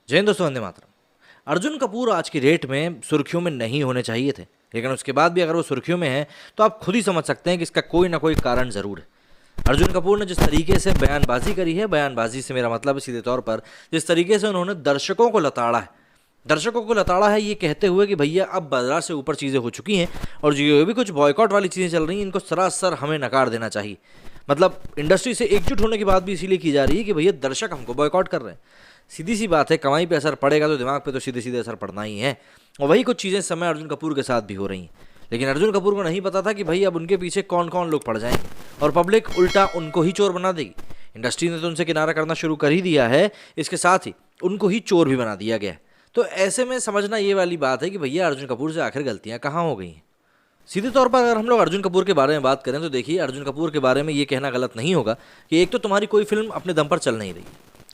जय हिंद दोस्तों, वंदे मातरम। अर्जुन कपूर आज की डेट में सुर्खियों में नहीं होने चाहिए थे, लेकिन उसके बाद भी अगर वो सुर्खियों में हैं तो आप खुद ही समझ सकते हैं कि इसका कोई ना कोई कारण ज़रूर है। अर्जुन कपूर ने जिस तरीके से बयानबाजी करी है, बयानबाजी से मेरा मतलब है सीधे तौर पर जिस तरीके से उन्होंने दर्शकों को लताड़ा है ये कहते हुए कि भैया अब बाजार से ऊपर चीज़ें हो चुकी हैं और जो भी कुछ बॉयकॉट वाली चीज़ें चल रही हैं इनको सरासर हमें नकार देना चाहिए। मतलब इंडस्ट्री से एकजुट होने की बात भी इसीलिए की जा रही है कि भैया दर्शक हमको बॉयकॉट कर रहे हैं। सीधी सी बात है, कमाई पे असर पड़ेगा तो दिमाग पे तो सीधे सीधे असर पड़ना ही है। और वही कुछ चीज़ें इस समय अर्जुन कपूर के साथ भी हो रही हैं। लेकिन अर्जुन कपूर को नहीं पता था कि भाई अब उनके पीछे कौन कौन लोग पड़ जाएंगे और पब्लिक उल्टा उनको ही चोर बना देगी। इंडस्ट्री ने तो उनसे किनारा करना शुरू कर ही दिया है, इसके साथ ही उनको ही चोर भी बना दिया गया है। तो ऐसे में समझना ये वाली बात है कि भैया अर्जुन कपूर से आखिर गलतियां कहाँ हो गई हैं। सीधे तौर पर अगर हम लोग अर्जुन कपूर के बारे में बात करें तो देखिए, अर्जुन कपूर के बारे में ये कहना गलत नहीं होगा कि एक तो तुम्हारी कोई फिल्म अपने दम पर चल नहीं रही,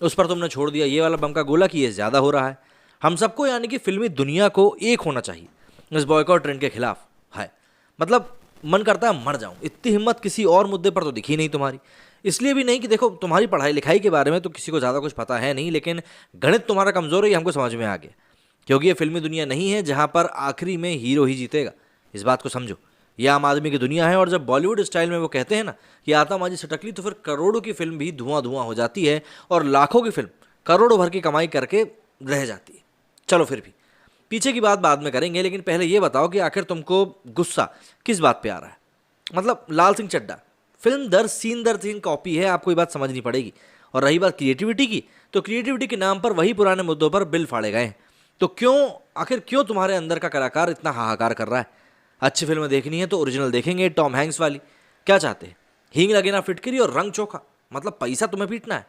उस पर तुमने छोड़ दिया ये वाला बम का गोला कि ये ज़्यादा हो रहा है। हम सबको यानी कि फिल्मी दुनिया को एक होना चाहिए इस बॉयकॉट ट्रेंड के खिलाफ है। मतलब मन करता है मर जाऊं, इतनी हिम्मत किसी और मुद्दे पर तो दिखी नहीं तुम्हारी। इसलिए भी नहीं कि देखो तुम्हारी पढ़ाई लिखाई के बारे में तो किसी को ज़्यादा कुछ पता है नहीं, लेकिन गणित तुम्हारा कमज़ोर है ये हमको समझ में आ गया। क्योंकि ये फिल्मी दुनिया नहीं है जहाँ पर आखिरी में हीरो ही जीतेगा, इस बात को समझो। ये आम आदमी की दुनिया है और जब बॉलीवुड स्टाइल में वो कहते हैं ना कि आतंकबाजी सटकली, तो फिर करोड़ों की फिल्म भी धुआं धुआं हो जाती है और लाखों की फिल्म करोड़ों भर की कमाई करके रह जाती है। चलो फिर भी पीछे की बात बाद में करेंगे, लेकिन पहले ये बताओ कि आखिर तुमको गुस्सा किस बात पे आ रहा है। मतलब लाल सिंह चड्ढा फिल्म दर सीन कॉपी है, आपको ये बात समझनी पड़ेगी। और रही बात क्रिएटिविटी की, तो क्रिएटिविटी के नाम पर वही पुराने मुद्दों पर बिल फाड़े गए हैं। तो क्यों तुम्हारे अंदर का कलाकार इतना हाहाकार कर रहा है। अच्छी फिल्म देखनी है तो ओरिजिनल देखेंगे, टॉम हैंक्स वाली। क्या चाहते हैं, हींग लगे ना फिटकरी और रंग चोखा। मतलब पैसा तुम्हें पीटना है।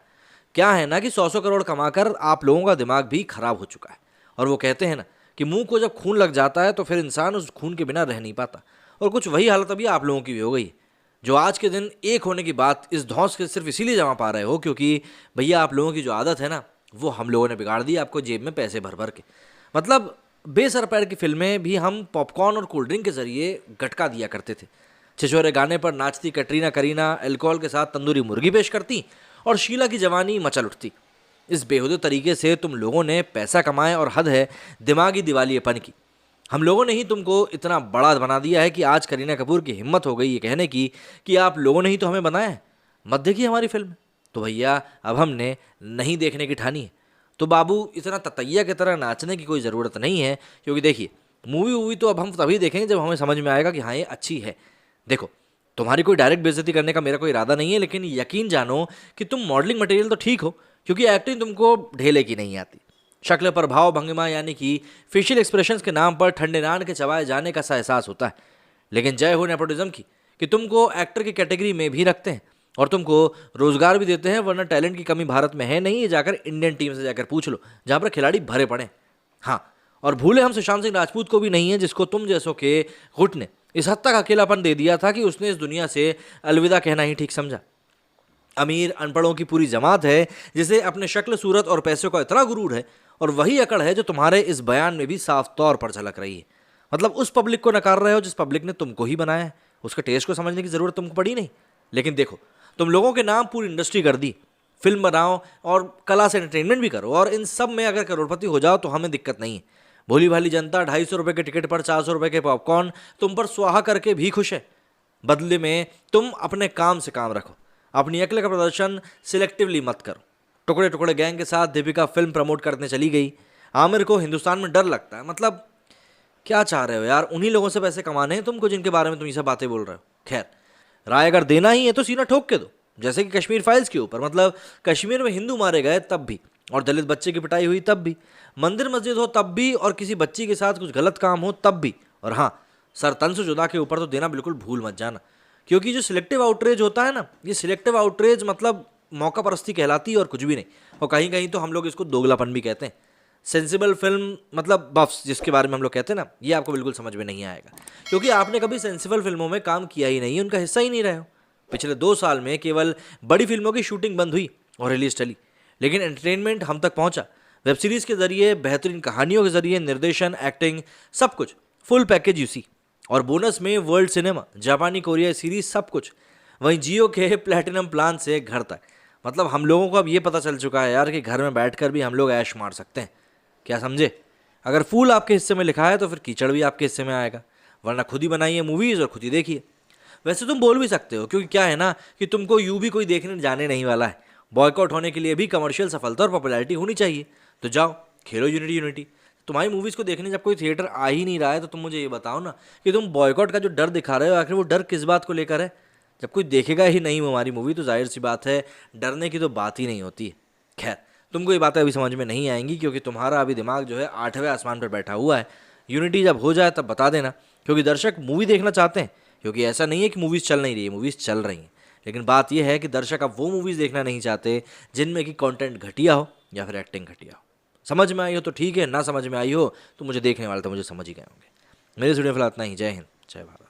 क्या है ना कि 100 करोड़ कमाकर आप लोगों का दिमाग भी खराब हो चुका है। और वो कहते हैं ना कि मुंह को जब खून लग जाता है तो फिर इंसान उस खून के बिना रह नहीं पाता। और कुछ वही हालत अभी आप लोगों की भी हो गई है, जो आज के दिन एक होने की बात इस धौंस के सिर्फ इसीलिए जमा पा रहे हो क्योंकि भैया आप लोगों की जो आदत है ना वो हम लोगों ने बिगाड़ दी, आपको जेब में पैसे भर भर के। मतलब बेसर पैर की फिल्में भी हम पॉपकॉर्न और कोल्ड ड्रिंक के जरिए गटका दिया करते थे। छिछोरे गाने पर नाचती कटरीना करीना अल्कोहल के साथ तंदूरी मुर्गी पेश करती और शीला की जवानी मचल उठती। इस बेहुदे तरीके से तुम लोगों ने पैसा कमाया और हद है दिमागी दिवालियेपन की। हम लोगों ने ही तुमको इतना बड़ा बना दिया है कि आज करीना कपूर की हिम्मत हो गई ये कहने की कि आप लोगों ने ही तो हमें बनाया है, मत देखिए हमारी फिल्म। तो भैया अब हमने नहीं देखने की ठानी है। तो बाबू इतना ततैया की तरह नाचने की कोई ज़रूरत नहीं है, क्योंकि देखिए मूवी तो अब हम तभी देखेंगे जब हमें समझ में आएगा कि हाँ ये अच्छी है। देखो, तुम्हारी कोई डायरेक्ट बेइज्जती करने का मेरा कोई इरादा नहीं है, लेकिन यकीन जानो कि तुम मॉडलिंग मटेरियल तो ठीक हो, क्योंकि एक्टिंग तुमको ढेले की नहीं आती। शक्ल पर भाव भंगिमा यानी कि फेशियल एक्सप्रेशंस के नाम पर ठंडे नान के चबाए जाने का सा एहसास होता है। लेकिन जय हो नेपोटिज्म की कि तुमको एक्टर की कैटेगरी में भी रखते हैं और तुमको रोजगार भी देते हैं, वरना टैलेंट की कमी भारत में है नहीं। ये जाकर इंडियन टीम से जाकर पूछ लो जहाँ पर खिलाड़ी भरे पड़े। हाँ, और भूले हम सुशांत सिंह राजपूत को भी नहीं है, जिसको तुम जैसों के गुट ने इस हद तक अकेलापन दे दिया था कि उसने इस दुनिया से अलविदा कहना ही ठीक समझा। अमीर अनपढ़ों की पूरी जमात है जिसे अपने शक्ल सूरत और पैसों का इतना गुरूर है, और वही अकड़ है जो तुम्हारे इस बयान में भी साफ तौर पर झलक रही है। मतलब उस पब्लिक को नकार रहे हो जिस पब्लिक ने तुमको ही बनाया है, उसके टेस्ट को समझने की जरूरत तुमको पड़ी नहीं। लेकिन देखो, तुम लोगों के नाम पूरी इंडस्ट्री कर दी, फिल्म बनाओ और कला से एंटरटेनमेंट भी करो, और इन सब में अगर करोड़पति हो जाओ तो हमें दिक्कत नहीं है। भोली भाली जनता 250 रुपये के टिकट पर 400 रुपये के पॉपकॉर्न तुम पर स्वाहा करके भी खुश है। बदले में तुम अपने काम से काम रखो, अपनी अक्ल का प्रदर्शन सिलेक्टिवली मत करो। टुकड़े टुकड़े गैंग के साथ दीपिका फिल्म प्रमोट करने चली गई। आमिर को हिंदुस्तान में डर लगता है। मतलब क्या चाह रहे हो यार, उन्हीं लोगों से पैसे कमाने हैं तुमको जिनके बारे में तुम ये सब बातें बोल रहे हो। खैर, राय अगर देना ही है तो सीना ठोक के दो, जैसे कि कश्मीर फाइल्स के ऊपर। मतलब कश्मीर में हिंदू मारे गए तब भी, और दलित बच्चे की पिटाई हुई तब भी, मंदिर मस्जिद हो तब भी, और किसी बच्ची के साथ कुछ गलत काम हो तब भी। और हाँ, सर तन से जुदा के ऊपर तो देना बिल्कुल भूल मत जाना, क्योंकि जो सिलेक्टिव आउटरीच होता है ना, ये सिलेक्टिव आउटरीच मतलब मौका परस्ती कहलाती है और कुछ भी नहीं। और कहीं कहीं तो हम लोग इसको दोगलापन भी कहते हैं। सेंसिबल फिल्म मतलब बफ्स जिसके बारे में हम लोग कहते हैं ना, ये आपको बिल्कुल समझ में नहीं आएगा, क्योंकि आपने कभी सेंसिबल फिल्मों में काम किया ही नहीं, उनका हिस्सा ही नहीं रहे हो। पिछले 2 साल में केवल बड़ी फिल्मों की शूटिंग बंद हुई और रिलीज चली, लेकिन एंटरटेनमेंट हम तक पहुंचा। वेब सीरीज के जरिए, बेहतरीन कहानियों के जरिए, निर्देशन, एक्टिंग, सब कुछ फुल पैकेज यूसी, और बोनस में वर्ल्ड सिनेमा, जापानी कोरिया सीरीज, सब कुछ। वहीं जियो के प्लैटिनम प्लान से घर तक। मतलब हम लोगों को अब ये पता चल चुका है यार कि घर में बैठकर भी हम लोग ऐश मार सकते हैं। क्या समझे? अगर फूल आपके हिस्से में लिखा है तो फिर कीचड़ भी आपके हिस्से में आएगा, वरना खुद ही बनाइए मूवीज़ और खुद ही देखिए। वैसे तुम बोल भी सकते हो, क्योंकि क्या है ना कि तुमको यूं भी कोई देखने जाने नहीं वाला है। बॉयकॉट होने के लिए भी कमर्शियल सफलता और पॉपुलैरिटी होनी चाहिए। तो जाओ खेलो यूनिटी यूनिटी। तुम्हारी मूवीज़ को देखने जब कोई थिएटर आ ही नहीं रहा है तो तुम मुझे ये बताओ ना कि तुम बॉयकॉट का जो डर दिखा रहे हो, आखिर वो डर किस बात को लेकर है? जब कोई देखेगा ही नहीं हमारी मूवी तो जाहिर सी बात है डरने की तो बात ही नहीं होती है। खैर, तुमको ये बातें अभी समझ में नहीं आएंगी, क्योंकि तुम्हारा अभी दिमाग जो है 8वें आसमान पर बैठा हुआ है। यूनिटी जब हो जाए तब बता देना, क्योंकि दर्शक मूवी देखना चाहते हैं। क्योंकि ऐसा नहीं है कि मूवीज़ चल नहीं रही है, मूवीज़ चल रही हैं, लेकिन बात यह है कि दर्शक अब वो मूवीज़ देखना नहीं चाहते जिनमें कि कंटेंट घटिया हो या फिर एक्टिंग घटिया हो। समझ में आई हो तो ठीक है, ना समझ में आई हो तो मुझे देखने वाले तो मुझे समझ ही गए होंगे। मेरे वीडियो फिलहाल इतना ही। जय हिंद, जय भारत।